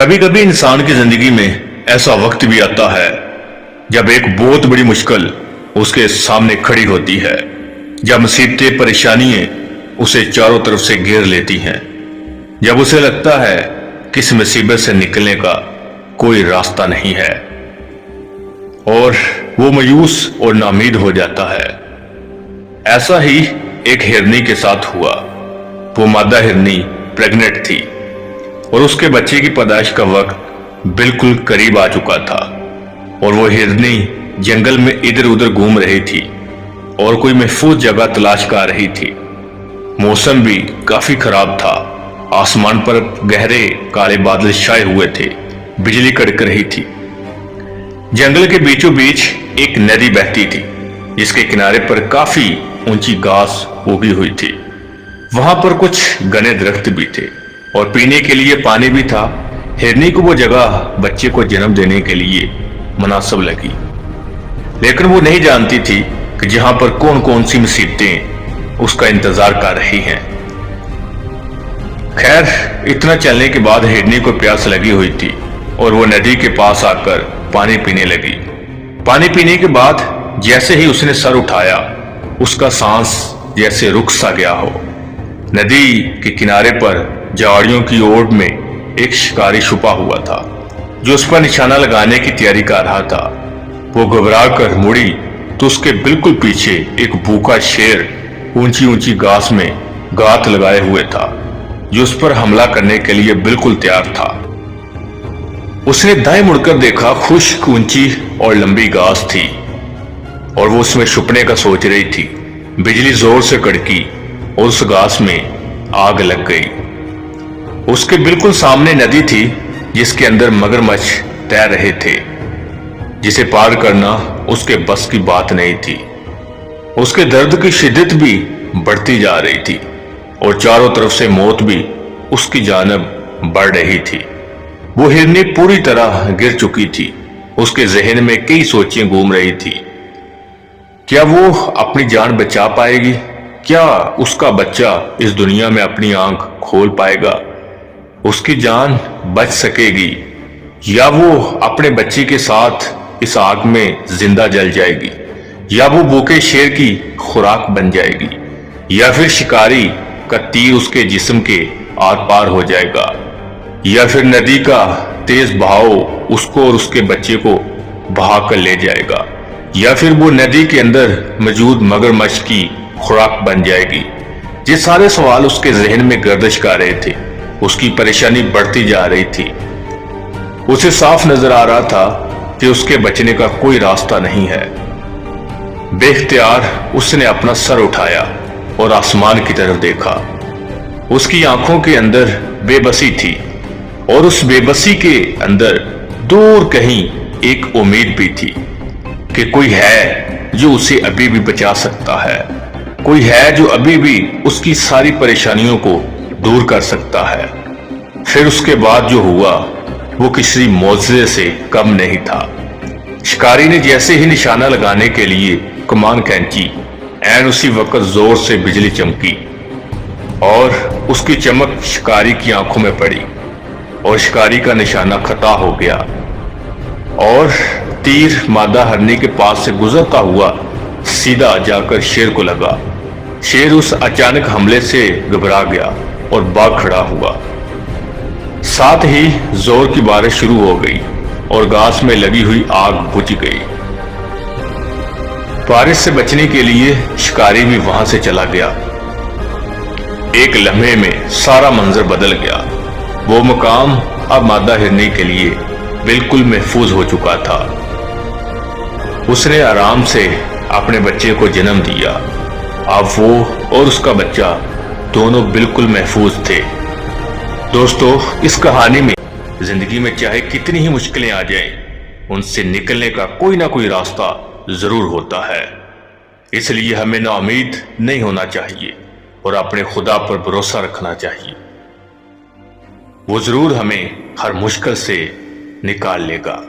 कभी कभी इंसान की जिंदगी में ऐसा वक्त भी आता है जब एक बहुत बड़ी मुश्किल उसके सामने खड़ी होती है, जब मुसीबतें परेशानियां उसे चारों तरफ से घेर लेती हैं, जब उसे लगता है कि इस मुसीबत से निकलने का कोई रास्ता नहीं है और वो मायूस और नाउम्मीद हो जाता है। ऐसा ही एक हिरनी के साथ हुआ। वो मादा हिरनी प्रेग्नेंट थी और उसके बच्चे की पैदाइश का वक्त बिल्कुल करीब आ चुका था और वो हिरनी जंगल में इधर उधर घूम रही थी और कोई महफूज जगह तलाश कर रही थी। मौसम भी काफी खराब था। आसमान पर गहरे काले बादल छाए हुए थे, बिजली कड़क रही थी। जंगल के बीचों बीच एक नदी बहती थी जिसके किनारे पर काफी ऊंची घास उगी हुई थी। वहां पर कुछ घने दरख्त भी थे और पीने के लिए पानी भी था। हिरनी को वो जगह बच्चे को जन्म देने के लिए मुनासिब लगी, लेकिन वो नहीं जानती थी कि जहां पर कौन कौन सी मुसीबतें उसका इंतजार कर रही हैं। खैर, इतना चलने के बाद हिरनी को प्यास लगी हुई थी और वो नदी के पास आकर पानी पीने लगी। पानी पीने के बाद जैसे ही उसने सर उठाया, उसका सांस जैसे रुक सा गया हो। नदी के किनारे पर झाड़ियों की ओट में एक शिकारी छुपा हुआ था जो उस पर निशाना लगाने की तैयारी कर रहा था। वो घबरा कर मुड़ी तो उसके बिल्कुल पीछे एक भूखा शेर ऊंची ऊंची घास में गात लगाए हुए था जो उस पर हमला करने के लिए बिल्कुल तैयार था। उसने दाएं मुड़कर देखा, खुश्क ऊंची और लंबी घास थी और वो उसमें छुपने का सोच रही थी। बिजली जोर से कड़की और उस घास में आग लग गई। उसके बिल्कुल सामने नदी थी जिसके अंदर मगरमच्छ तैर रहे थे, जिसे पार करना उसके बस की बात नहीं थी। उसके दर्द की शिद्दत भी बढ़ती जा रही थी और चारों तरफ से मौत भी उसकी जानब बढ़ रही थी। वो हिरनी पूरी तरह गिर चुकी थी। उसके जहन में कई सोचें घूम रही थी। क्या वो अपनी जान बचा पाएगी? क्या उसका बच्चा इस दुनिया में अपनी आंख खोल पाएगा? उसकी जान बच सकेगी या वो अपने बच्चे के साथ इस आग में जिंदा जल जाएगी, या वो भूखे शेर की खुराक बन जाएगी, या फिर शिकारी का तीर उसके जिस्म के आर पार हो जाएगा, या फिर नदी का तेज बहाव उसको और उसके बच्चे को बहा कर ले जाएगा, या फिर वो नदी के अंदर मौजूद मगरमच्छ की खुराक बन जाएगी। ये सारे सवाल उसके जहन में गर्दिश कर रहे थे। उसकी परेशानी बढ़ती जा रही थी। उसे साफ नजर आ रहा था कि उसके बचने का कोई रास्ता नहीं है। बेख्तियार उसने अपना सर उठाया और आसमान की तरफ देखा। उसकी आंखों के अंदर बेबसी थी और उस बेबसी के अंदर दूर कहीं एक उम्मीद भी थी कि कोई है जो उसे अभी भी बचा सकता है, कोई है जो अभी भी उसकी सारी परेशानियों को दूर कर सकता है। फिर उसके बाद जो हुआ वो किसी मौजज़े से कम नहीं था। शिकारी ने जैसे ही निशाना लगाने के लिए कमान खींची, ऐन उसी वक्त जोर से बिजली चमकी और उसकी चमक शिकारी की आंखों में पड़ी और शिकारी का निशाना खता हो गया और तीर मादा हिरनी के पास से गुजरता हुआ सीधा जाकर शेर को लगा। शेर उस अचानक हमले से घबरा गया और भाग खड़ा हुआ। साथ ही जोर की बारिश शुरू हो गई और घास में लगी हुई आग बुझ गई। बारिश से बचने के लिए शिकारी भी वहां से चला गया। एक लम्हे में सारा मंजर बदल गया। वो मुकाम अब मादा हिरनी के लिए बिल्कुल महफूज हो चुका था। उसने आराम से अपने बच्चे को जन्म दिया। अब वो और उसका बच्चा दोनों बिल्कुल महफूज थे। दोस्तों, इस कहानी में जिंदगी में चाहे कितनी ही मुश्किलें आ जाएं, उनसे निकलने का कोई ना कोई रास्ता जरूर होता है। इसलिए हमें नाउम्मीद नहीं होना चाहिए और अपने खुदा पर भरोसा रखना चाहिए। वो जरूर हमें हर मुश्किल से निकाल लेगा।